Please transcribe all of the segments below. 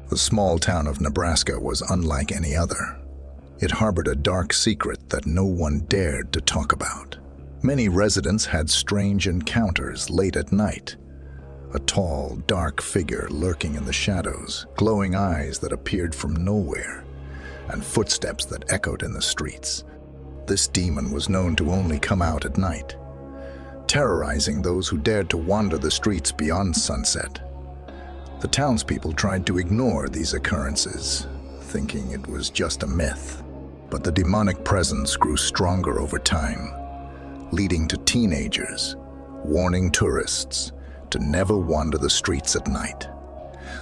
The small town of Nebraska was unlike any other. It harbored a dark secret that no one dared to talk about. Many residents had strange encounters late at night. A tall, dark figure lurking in the shadows, glowing eyes that appeared from nowhere, and footsteps that echoed in the streets. This demon was known to only come out at night, terrorizing those who dared to wander the streets beyond sunset. The townspeople tried to ignore these occurrences, thinking it was just a myth. But the demonic presence grew stronger over time, leading to teenagers warning tourists to never wander the streets at night.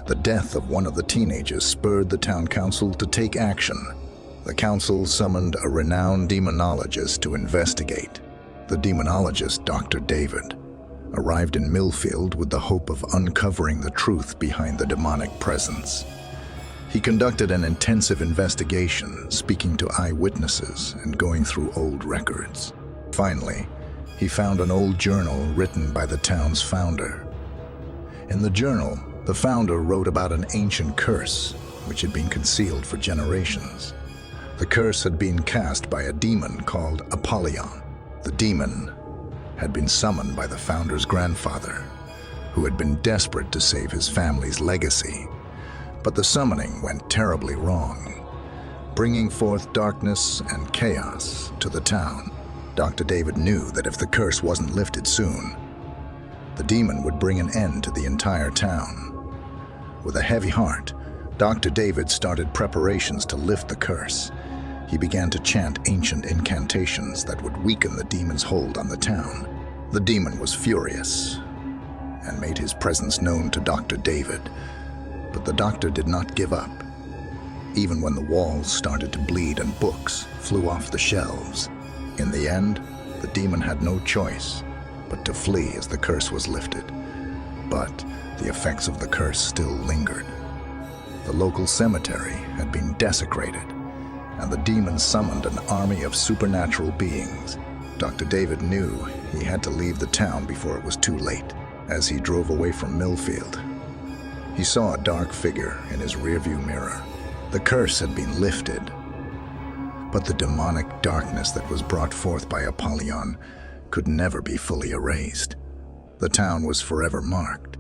The death of one of the teenagers spurred the town council to take action. The council summoned a renowned demonologist to investigate. The demonologist, Dr. David, arrived in Millfield with the hope of uncovering the truth behind the demonic presence. He conducted an intensive investigation, speaking to eyewitnesses and going through old records. Finally, he found an old journal written by the town's founder. In the journal, the founder wrote about an ancient curse which had been concealed for generations. The curse had been cast by a demon called Apollyon. The demon had been summoned by the founder's grandfather, who had been desperate to save his family's legacy. But the summoning went terribly wrong, bringing forth darkness and chaos to the town. Dr. David knew that if the curse wasn't lifted soon, the demon would bring an end to the entire town. With a heavy heart, Dr. David started preparations to lift the curse. He began to chant ancient incantations that would weaken the demon's hold on the town. The demon was furious and made his presence known to Dr. David, but the doctor did not give up, even when the walls started to bleed and books flew off the shelves. In the end, the demon had no choice but to flee as the curse was lifted. But the effects of the curse still lingered. The local cemetery had been desecrated, and the demon summoned an army of supernatural beings. Dr. David knew he had to leave the town before it was too late. As he drove away from Millfield, he saw a dark figure in his rearview mirror. The curse had been lifted, but the demonic darkness that was brought forth by Apollyon could never be fully erased. The town was forever marked